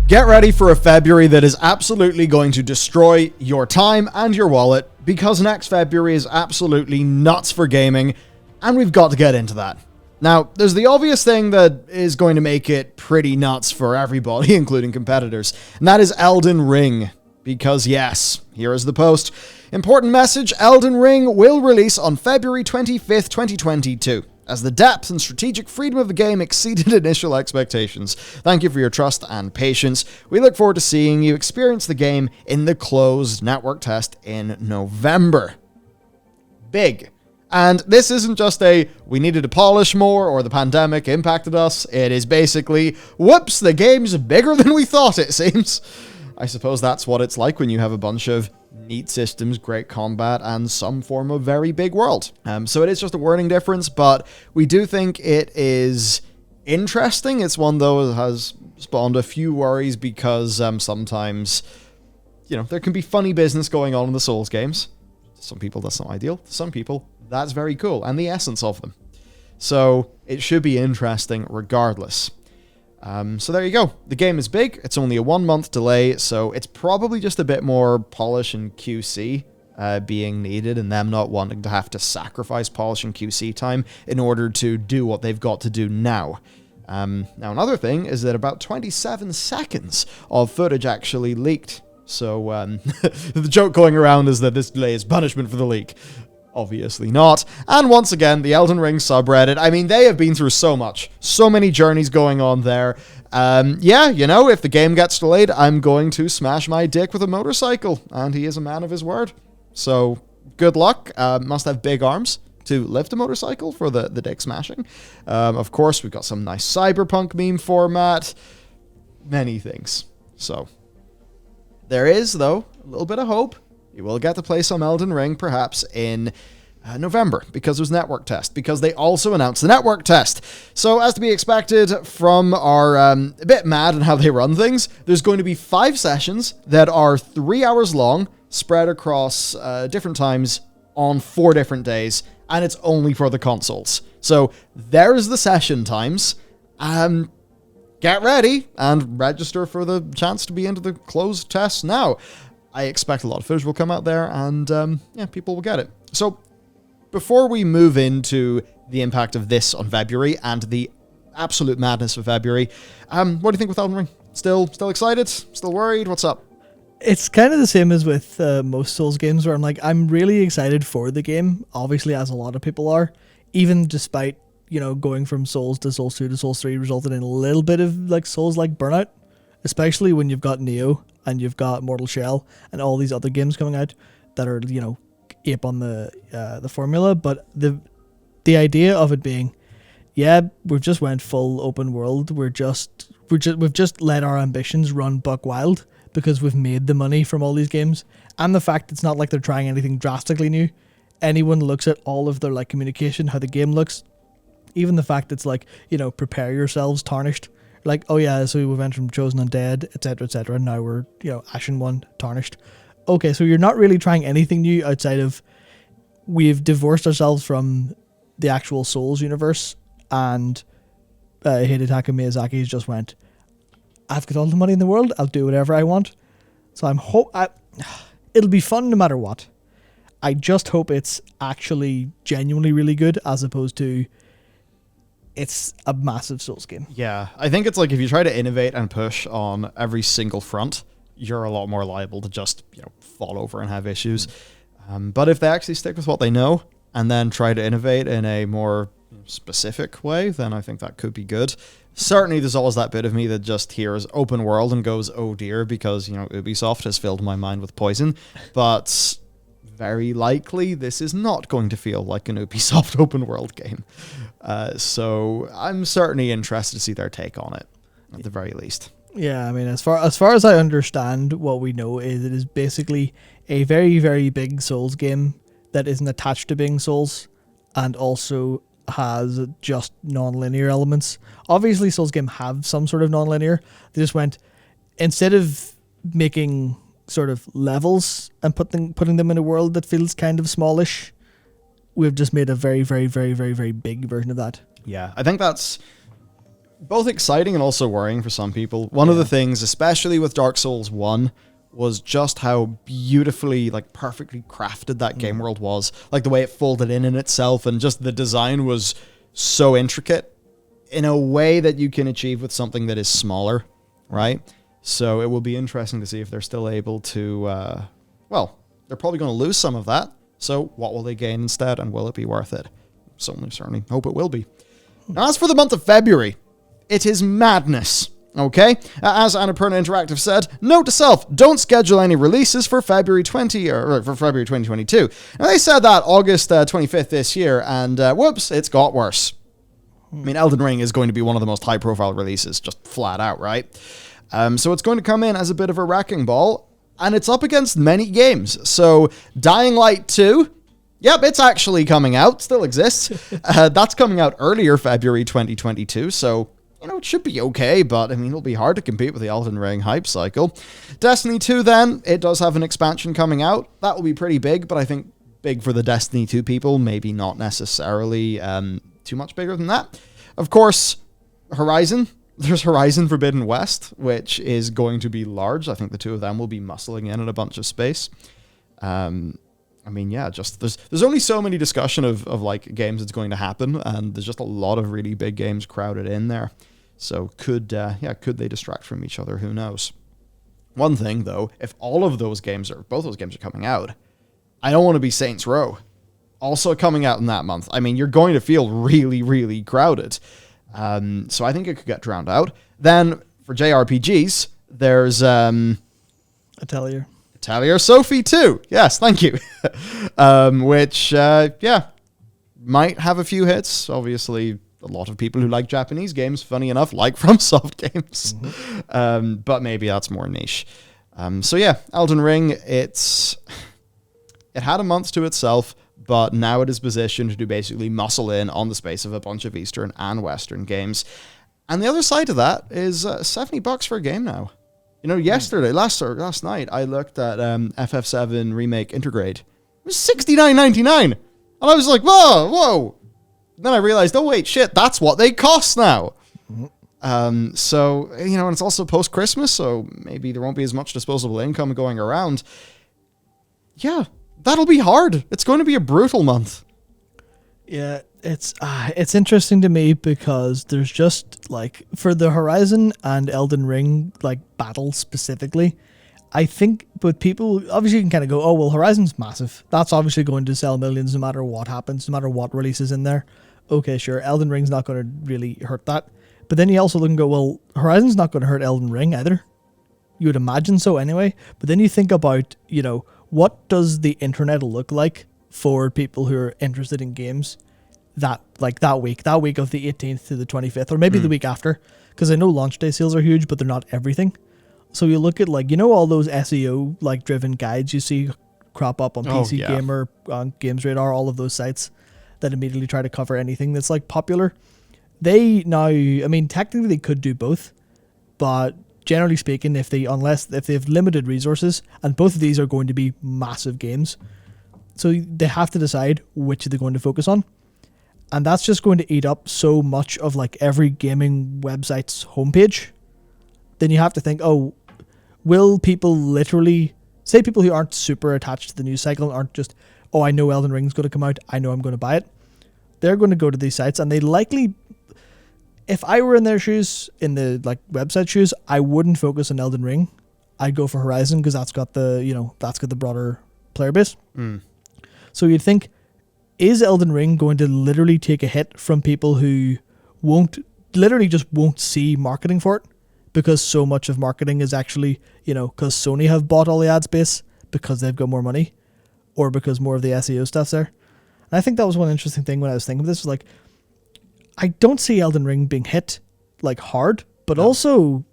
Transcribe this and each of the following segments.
Get ready for a February that is absolutely going to destroy your time and your wallet, because next February is absolutely nuts for gaming, and we've got to get into that. Now, there's the obvious thing that is going to make it pretty nuts for everybody, including competitors, and that is Elden Ring. Because yes, here is the post. Important message, Elden Ring will release on February 25th, 2022. As the depth and strategic freedom of the game exceeded initial expectations. Thank you for your trust and patience. We look forward to seeing you experience the game in the closed network test in November. Big. And this isn't just a, we needed to polish more, or the pandemic impacted us. It is basically, whoops, the game's bigger than we thought, it seems. I suppose that's what it's like when you have a bunch of neat systems, great combat, and some form of very big world. So it is just a wording difference, but we do think it is interesting. It's one, though, that has spawned a few worries because sometimes, there can be funny business going on in the Souls games. Some people, that's not ideal. Some people, that's very cool, and the essence of them. So it should be interesting regardless. So there you go. The game is big. It's only a 1 month delay, so it's probably just a bit more polish and QC being needed, and them not wanting to have to sacrifice polish and QC time in order to do what they've got to do now. Now, another thing is that about 27 seconds of footage actually leaked. So the joke going around is that this delay is punishment for the leak. Obviously not. And once again, the Elden Ring subreddit, I mean, they have been through so much. So many journeys going on there. If the game gets delayed, I'm going to smash my dick with a motorcycle. And he is a man of his word. So, good luck. Must have big arms to lift a motorcycle for the dick smashing. Of course, we've got some nice cyberpunk meme format. Many things. So, there is, though, a little bit of hope. You will get to play some Elden Ring, perhaps, in November, because there's network test, because they also announced the network test. So, as to be expected from our a bit mad in how they run things, there's going to be 5 sessions that are 3 hours long, spread across different times on 4 different days, and it's only for the consoles. So, there's the session times. Get ready and register for the chance to be into the closed test now. I expect a lot of footage will come out there, and people will get it. So, before we move into the impact of this on February and the absolute madness of February, what do you think with Elden Ring? Still excited? Still worried? What's up? It's kind of the same as with most Souls games, where I'm really excited for the game, obviously, as a lot of people are, even despite, going from Souls to Souls 2 to Souls 3 resulted in a little bit of Souls-like burnout, especially when you've got Neo and you've got Mortal Shell and all these other games coming out that are, ape on the formula. But the idea of it being, we've just went full open world. We've just let our ambitions run buck wild because we've made the money from all these games, and the fact it's not like they're trying anything drastically new. Anyone looks at all of their communication, how the game looks, even the fact it's prepare yourselves, Tarnished. So we went from Chosen Undead, etc., now we're, Ashen One, Tarnished. Okay, so you're not really trying anything new outside of, we've divorced ourselves from the actual Souls universe, and Hidetaka Miyazaki's just went, I've got all the money in the world, I'll do whatever I want. So it'll be fun no matter what. I just hope it's actually genuinely really good, as opposed to it's a massive Souls game. Yeah, I think it's if you try to innovate and push on every single front, you're a lot more liable to just, fall over and have issues. But if they actually stick with what they know and then try to innovate in a more specific way, then I think that could be good. Certainly, there's always that bit of me that just hears open world and goes, oh dear, because, Ubisoft has filled my mind with poison. But very likely, this is not going to feel like an Ubisoft open world game. So I'm certainly interested to see their take on it, at the very least. Yeah, I mean, as far as I understand, what we know is it is basically a very, very big Souls game that isn't attached to being Souls, and also has just non-linear elements. Obviously, Souls game have some sort of non-linear. They just went, instead of making sort of levels and putting them in a world that feels kind of smallish, we've just made a very, very, very, very, very big version of that. Yeah, I think that's both exciting and also worrying for some people. One of the things, especially with Dark Souls 1, was just how beautifully, like, perfectly crafted that game world was. Like, the way it folded in itself, and just the design was so intricate in a way that you can achieve with something that is smaller, right? So it will be interesting to see if they're still able to, well, they're probably going to lose some of that. So what will they gain instead, and will it be worth it? Certainly hope it will be. Now, as for the month of February, it is madness, okay? As Annapurna Interactive said, note to self, don't schedule any releases for February 2022. Now, they said that August 25th this year, and whoops, it's got worse. I mean, Elden Ring is going to be one of the most high-profile releases, just flat out, right? So it's going to come in as a bit of a wrecking ball, and it's up against many games. So Dying Light 2, yep, it's actually coming out, still exists. That's coming out earlier, February 2022, so, you know, it should be okay, but, I mean, it'll be hard to compete with the Elden Ring hype cycle. Destiny 2, then, it does have an expansion coming out. That will be pretty big, but I think big for the Destiny 2 people, maybe not necessarily too much bigger than that. Of course, Horizon. There's Horizon Forbidden West, which is going to be large. I think the two of them will be muscling in a bunch of space. I mean, yeah, just there's only so many discussion of like games that's going to happen, and there's just a lot of really big games crowded in there. So could they distract from each other? Who knows? One thing though, if both those games are coming out, I don't want to be Saints Row also coming out in that month. I mean, you're going to feel really, really crowded. So I think it could get drowned out. Then for JRPGs, there's Atelier Sophie 2. Yes, thank you. Which might have a few hits. Obviously, a lot of people who like Japanese games, funny enough, like FromSoft games. Mm-hmm. But maybe that's more niche. So yeah, Elden Ring, it had a month to itself, but now it is positioned to basically muscle in on the space of a bunch of Eastern and Western games. And the other side of that is $70 for a game now. You know, last night, I looked at FF7 Remake Intergrade. It was $69.99. And I was like, whoa. And then I realized, oh, wait, shit, that's what they cost now. Mm-hmm. So, you know, and it's also post-Christmas, so maybe there won't be as much disposable income going around. Yeah. That'll be hard. It's going to be a brutal month. Yeah, it's interesting to me because there's just, like, for the Horizon and Elden Ring, like, battle specifically, I think, but people, obviously you can kind of go, oh, well, Horizon's massive. That's obviously going to sell millions no matter what happens, no matter what releases in there. Okay, sure, Elden Ring's not going to really hurt that. But then you also look and go, well, Horizon's not going to hurt Elden Ring either. You would imagine so anyway. But then you think about, you know, what does the internet look like for people who are interested in games that week of the 18th to the 25th, or maybe the week after? Because I know launch day sales are huge, but they're not everything. So you look at, like, you know, all those SEO like driven guides you see crop up on PC Gamer, on Games Radar, all of those sites that immediately try to cover anything that's like popular. They now, I mean, technically they could do both, but generally speaking, if they have limited resources, and both of these are going to be massive games, so they have to decide which they're going to focus on, and that's just going to eat up so much of like every gaming website's homepage. Then you have to think, oh, will people literally, say people who aren't super attached to the news cycle, aren't just, oh, I know Elden Ring's going to come out, I know I'm going to buy it. They're going to go to these sites, and they likely, if I were in their shoes, in the like website shoes, I wouldn't focus on Elden Ring. I'd go for Horizon because that's got the broader player base. So you'd think, is Elden Ring going to literally take a hit from people who won't see marketing for it, because so much of marketing is actually, you know, because Sony have bought all the ad space because they've got more money, or because more of the SEO stuff's there. And I think that was one interesting thing when I was thinking of this, was like, I don't see Elden Ring being hit like hard, but also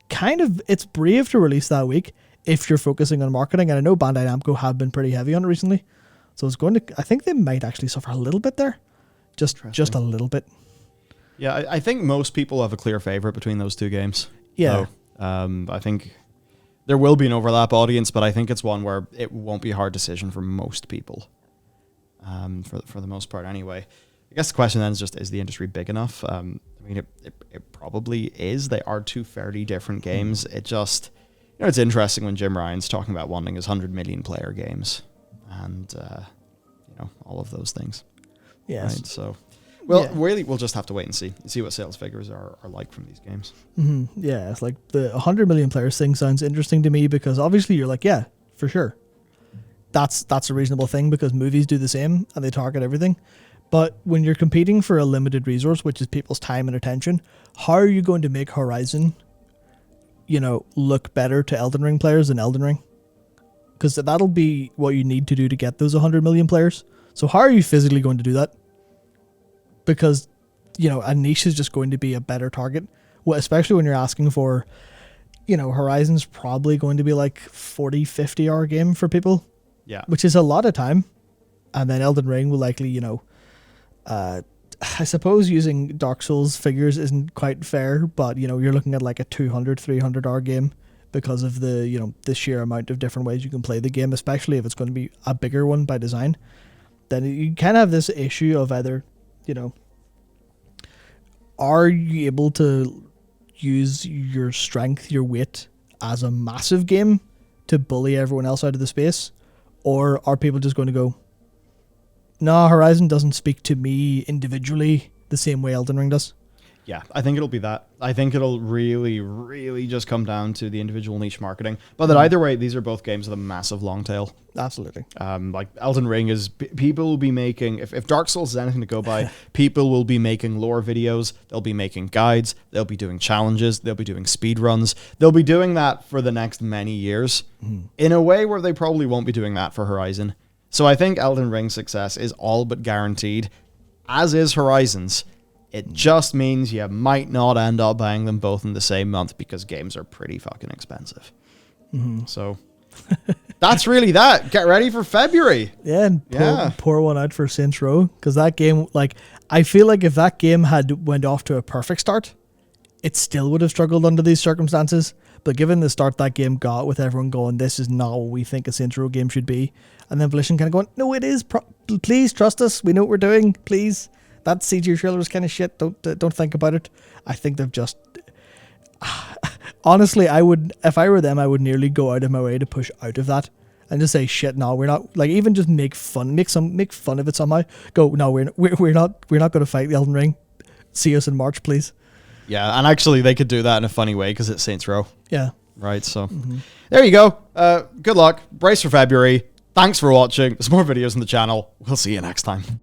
kind of, it's brave to release that week if you're focusing on marketing. And I know Bandai Namco have been pretty heavy on it recently, so I think they might actually suffer a little bit there, just a little bit. Yeah, I think most people have a clear favorite between those two games. Yeah. So, I think there will be an overlap audience, but I think it's one where it won't be a hard decision for most people. For the most part, anyway. I guess the question then is just, is the industry big enough? I I mean, it probably is. They are two fairly different games. It just, it's interesting when Jim Ryan's talking about wanting his 100 million player games and, all of those things. Yes. Right? So, well, really, we'll just have to wait and see what sales figures are like from these games. Mm-hmm. Yeah, it's like the 100 million players thing sounds interesting to me because obviously you're like, yeah, for sure. That's a reasonable thing because movies do the same and they target everything. But when you're competing for a limited resource, which is people's time and attention, how are you going to make Horizon, look better to Elden Ring players than Elden Ring? Because that'll be what you need to do to get those 100 million players. So how are you physically going to do that? Because, a niche is just going to be a better target, especially when you're asking for, Horizon's probably going to be like 40, 50 hour game for people. Yeah. Which is a lot of time. And then Elden Ring will likely, I suppose using Dark Souls figures isn't quite fair, but, you're looking at like a 200, 300 hour game because of the, the sheer amount of different ways you can play the game, especially if it's going to be a bigger one by design. Then you kind of have this issue of either, are you able to use your strength, your weight as a massive game to bully everyone else out of the space? Or are people just going to go, no, Horizon doesn't speak to me individually the same way Elden Ring does? Yeah, I think it'll be that. I think it'll really, really just come down to the individual niche marketing. But that either way, these are both games with a massive long tail. Absolutely. Like Elden Ring is, people will be making, if Dark Souls is anything to go by, people will be making lore videos, they'll be making guides, they'll be doing challenges, they'll be doing speed runs. They'll be doing that for the next many years in a way where they probably won't be doing that for Horizon. So I think Elden Ring's success is all but guaranteed, as is Horizon's. It just means you might not end up buying them both in the same month because games are pretty fucking expensive. So that's really that. Get ready for February. Yeah, and pour one out for Saints Row, because that game, I feel like if that game had went off to a perfect start, it still would have struggled under these circumstances. But given the start that game got, with everyone going, this is not what we think a Saints Row game should be, and then Volition kind of going, no, it is. Please trust us. We know what we're doing. Please. That CG trailer is kind of shit. Don't think about it. I think they've just... Honestly, if I were them, I would nearly go out of my way to push out of that and just say, shit, no, we're not... even just make fun of it somehow. Go, no, we're not going to fight the Elden Ring. See us in March, please. Yeah, and actually they could do that in a funny way because it's Saints Row. Yeah. Right, so there you go. Good luck. Brace for February. Thanks for watching. There's more videos on the channel. We'll see you next time.